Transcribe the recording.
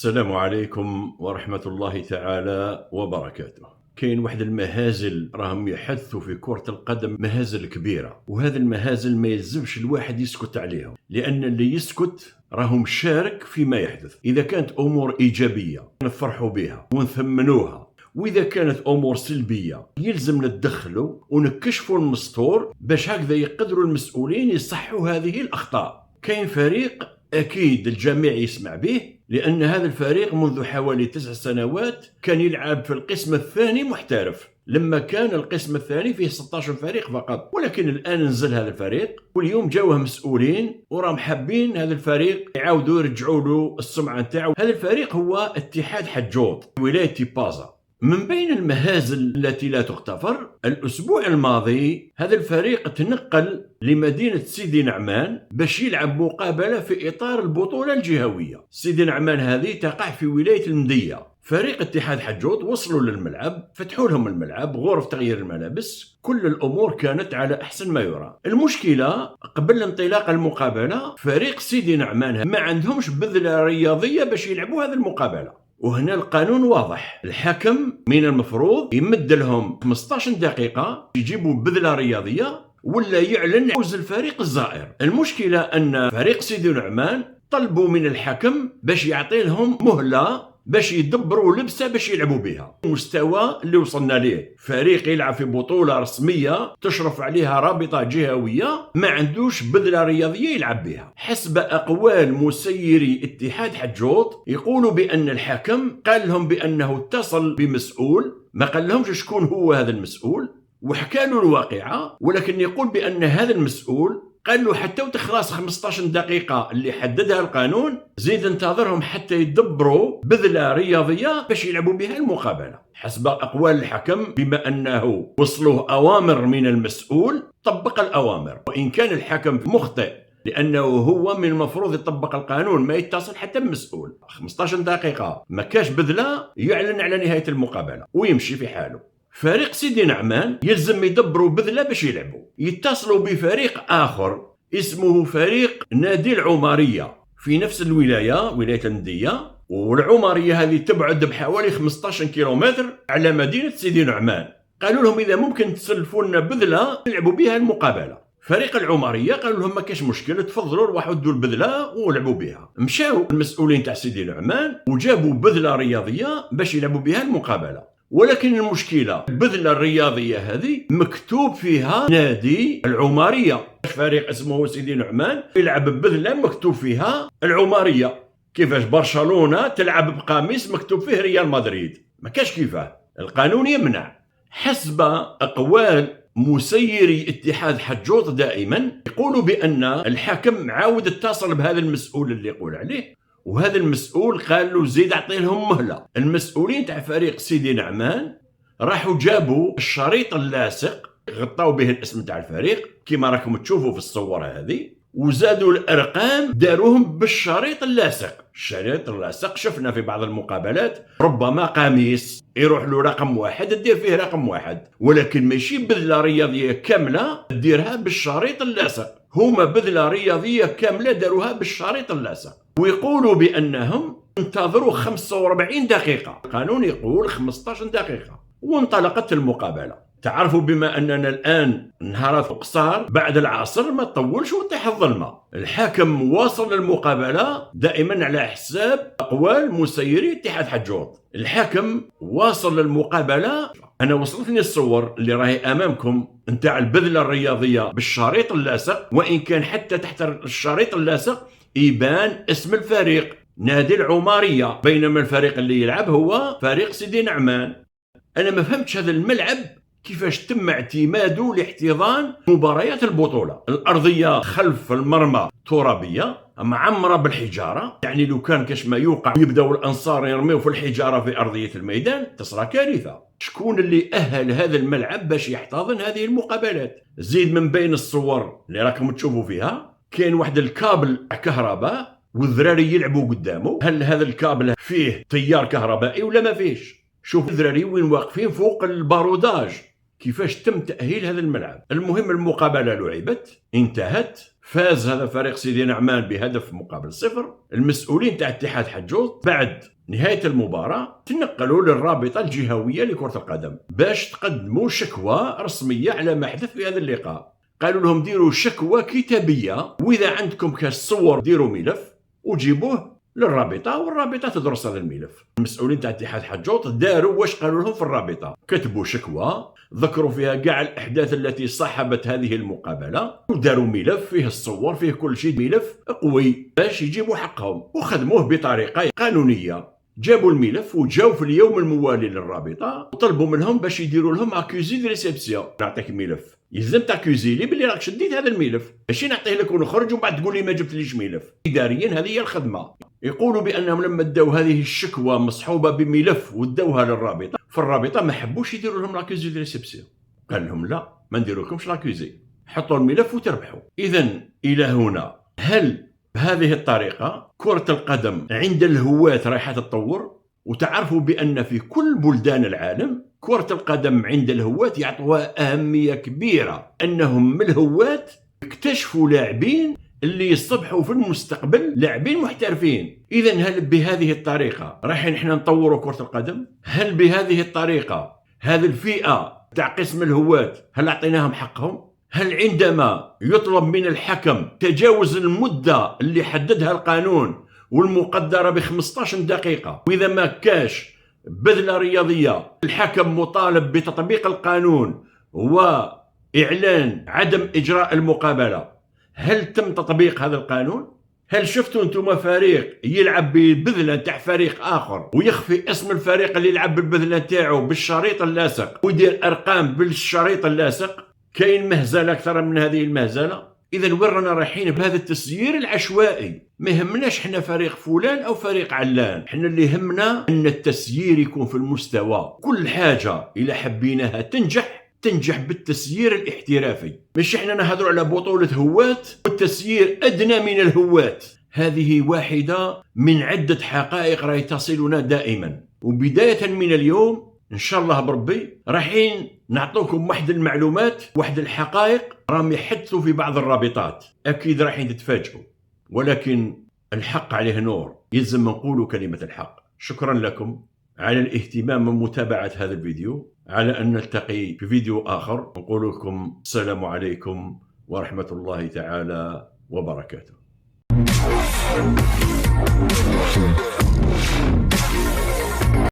السلام عليكم ورحمة الله تعالى وبركاته. كاين واحد المهازل راهم يحثوا في كرة القدم، مهازل كبيرة، وهذه المهازل ما يلزمش الواحد يسكت عليهم، لأن اللي يسكت راهم شارك فيما يحدث. إذا كانت أمور إيجابية نفرحوا بها ونثمنوها، وإذا كانت أمور سلبية يلزم ندخلوا ونكشفوا المستور باش هكذا يقدروا المسؤولين يصحوا هذه الأخطاء. كاين فريق أكيد الجميع يسمع به، لأن هذا الفريق منذ حوالي 9 سنوات كان يلعب في القسم الثاني محترف، لما كان القسم الثاني فيه 16 فريق فقط. ولكن الآن نزل هذا الفريق، واليوم جاوه مسؤولين وراهم حابين هذا الفريق يعاودوا يرجعوا له السمعة نتاعو. هذا الفريق هو اتحاد حجوط ولاية بازا. من بين المهازل التي لا تغتفر، الأسبوع الماضي هذا الفريق تنقل لمدينة سيدي نعمان باش يلعب مقابلة في إطار البطولة الجهوية. سيدي نعمان هذه تقع في ولاية المندية. فريق اتحاد حجوط وصلوا للملعب، فتحوا لهم الملعب، غرف تغيير الملابس، كل الأمور كانت على أحسن ما يرام. المشكلة قبل انطلاق المقابلة فريق سيدي نعمان ما عندهمش بذلة رياضية باش يلعبوا هذه المقابلة، وهنا القانون واضح. الحكم من المفروض يمد لهم 15 دقيقة يجيبوا بذلة رياضية ولا يعلن فوز الفريق الزائر. المشكلة أن فريق سيدي نعمان طلبوا من الحكم باش يعطي لهم مهلة باش يدبروا لبسه باش يلعبوا بها. المستوى اللي وصلنا ليه، فريق يلعب في بطولة رسمية تشرف عليها رابطة جهوية ما عندوش بذلة رياضية يلعب بها. حسب أقوال مسيري اتحاد حجوط يقولوا بأن الحكم قال لهم بأنه اتصل بمسؤول، ما قال لهمش شكون هو هذا المسؤول وحكى له الواقعة، ولكن يقول بأن هذا المسؤول قال له حتى وتخلص 15 دقيقة اللي حددها القانون زيد انتظرهم حتى يدبروا بذلة رياضية باش يلعبوا بها المقابلة. حسب أقوال الحكم بما أنه وصلوه أوامر من المسؤول طبق الأوامر، وإن كان الحكم مخطئ لأنه هو من المفروض يطبق القانون، ما يتصل حتى بمسؤول. 15 دقيقة ما كاش بذلة يعلن على نهاية المقابلة ويمشي في حاله. فريق سيدي نعمان يلزم يدبروا بذلة باش يلعبوا، يتصلوا بفريق آخر اسمه فريق نادي العمارية في نفس الولاية، ولاية المندية، والعمارية هذه تبعد بحوالي 15 كيلومتر على مدينة سيدي نعمان. قالوا لهم إذا ممكن تسلفوا لنا بذلة نلعبوا بها المقابلة. فريق العمارية قالوا لهم ما كاش مشكل، تفضلوا روحوا دوا البذلة ولعبوا بها. مشاو المسؤولين تاع سيدي نعمان وجابوا بذلة رياضية باش يلعبوا بها المقابلة. ولكن المشكلة البذلة الرياضية هذه مكتوب فيها نادي العمارية، فريق اسمه سيدي نعمان يلعب ببذلة مكتوب فيها العمارية. كيفاش برشلونة تلعب بقميص مكتوب فيه ريال مدريد؟ ما كاش كيفاه، القانون يمنع. حسب أقوال مسيري اتحاد حجوط دائما يقولوا بأن الحكم عاود اتصل بهذا المسؤول اللي يقول عليه، وهذا المسؤول قال له زيد اعطي لهم مهله. المسؤولين تاع فريق سيدي نعمان راحوا جابوا الشريط اللاصق غطاو به الاسم تاع الفريق كما راكم تشوفوا في الصور هذه، وزادوا الارقام داروهم بالشريط اللاصق. الشريط اللاصق شفنا في بعض المقابلات ربما قميص يروح له رقم 1 دير فيه رقم 1، ولكن ماشي بذله رياضيه كامله ديرها بالشريط اللاصق. هما بذله رياضيه كامله داروها بالشريط اللاصق، ويقولوا بأنهم انتظروا 45 دقيقة، القانون يقول 15 دقيقة، وانطلقت المقابلة. تعرفوا بما أننا الآن نهارات قصار بعد العصر ما تطولش وتطيح الظلمة. الحاكم واصل المقابلة دائما على حساب أقوال مسيري اتحاد حجوط. الحاكم واصل المقابلة. أنا وصلتني الصور اللي راهي أمامكم نتاع البذلة الرياضية بالشريط اللاصق، وإن كان حتى تحت الشريط اللاصق يبان اسم الفريق نادي العمارية، بينما الفريق اللي يلعب هو فريق سيدي نعمان. أنا ما فهمتش هذا الملعب كيفاش تم اعتماده لاحتضان مباريات البطولة. الأرضية خلف المرمى ترابية معمرة بالحجارة، يعني لو كان كاش ما يوقع يبداو الأنصار يرميو في الحجارة في أرضية الميدان تصرى كارثة. شكون اللي أهل هذا الملعب باش يحتضن هذه المقابلات؟ زيد من بين الصور اللي راكم تشوفوا فيها كاين واحد الكابل كهرباء والذراري يلعبوا قدامه. هل هذا الكابل فيه تيار كهربائي ولا ما فيش؟ شوف الذراري وين واقفين فوق الباروداج، كيفاش تم تأهيل هذا الملعب. المهم المقابلة لعبت، انتهت، فاز هذا فريق سيدي نعمان بهدف مقابل 0. المسؤولين تاع اتحاد حجوط بعد نهاية المباراة تنقلوا للرابطة الجهوية لكرة القدم باش تقدموا شكوى رسمية على ما حدث في هذا اللقاء. قالوا لهم ديروا شكوى كتابية، وإذا عندكم كاش صور ديروا ملف وجيبوه للرابطة والرابطة تدرس هذا الملف. المسؤولين تاع اتحاد حجوط داروا واش قالوا لهم في الرابطة، كتبوا شكوى ذكروا فيها كاع الأحداث التي صاحبت هذه المقابلة، وداروا ملف فيه الصور فيه كل شيء، ملف قوي باش يجيبوا حقهم، وخدموه بطريقة قانونية. جابوا الملف وجاوا في اليوم الموالي للرابطة وطلبوا منهم باش يديروا لهم اكوزي دي ريسبسيون. نعطيك ملف يلزم تاكوزي لي بلي راك شديت هذا الملف، ماشي نعطيه لك ونخرج وبعد تقول لي ما جبتليش ملف. اداريا هذه هي الخدمه. يقولوا بانهم لما داو هذه الشكوى مصحوبه بملف وداوها للرابطه، في الرابطه ما حبوش يديروا لهم لاكوزي دي ريسبسيون، قال لهم لا ما نديروا لكمش لاكوزي، حطوا الملف وتربحوا. اذا الى هنا هل بهذه الطريقة كرة القدم عند الهواة رايحة تتطور؟ وتعرفوا بأن في كل بلدان العالم كرة القدم عند الهواة يعطوها أهمية كبيرة، أنهم من الهواة اكتشفوا لاعبين اللي يصبحوا في المستقبل لاعبين محترفين. إذا هل بهذه الطريقة رايحين احنا نطوروا كرة القدم؟ هل بهذه الطريقة هذه الفئة تاع قسم الهواة هل أعطيناهم حقهم؟ هل عندما يطلب من الحكم تجاوز المدة اللي حددها القانون والمقدرة ب15 دقيقة، وإذا ما كاش بذلة رياضية الحكم مطالب بتطبيق القانون وإعلان عدم إجراء المقابلة، هل تم تطبيق هذا القانون؟ هل شفتوا انتم فريق يلعب ببذلة تاع فريق آخر ويخفي اسم الفريق اللي يلعب بالبذلة تاعو بالشريط اللاصق ويدير أرقام بالشريط اللاصق؟ كاين مهزلة أكثر من هذه المهزلة. إذا وين رانا رايحين بهذا التسيير العشوائي؟ ما يهمناش حنا فريق فلان أو فريق علان، حنا اللي يهمنا أن التسيير يكون في المستوى. كل حاجة إذا حبيناها تنجح بالتسيير الاحترافي، مش احنا نهضروا على بطولة هواة والتسيير أدنى من الهواة. هذه واحدة من عدة حقائق راهي تصلنا دائما. وبداية من اليوم إن شاء الله بربي رايحين نعطوكم واحد المعلومات واحد الحقائق راهم يحدثوا في بعض الرابطات، أكيد رايحين تتفاجئوا، ولكن الحق عليه نور، يلزم نقولوا كلمة الحق. شكرا لكم على الاهتمام ومتابعة هذا الفيديو، على أن نلتقي في فيديو آخر. نقول لكم السلام عليكم ورحمة الله تعالى وبركاته.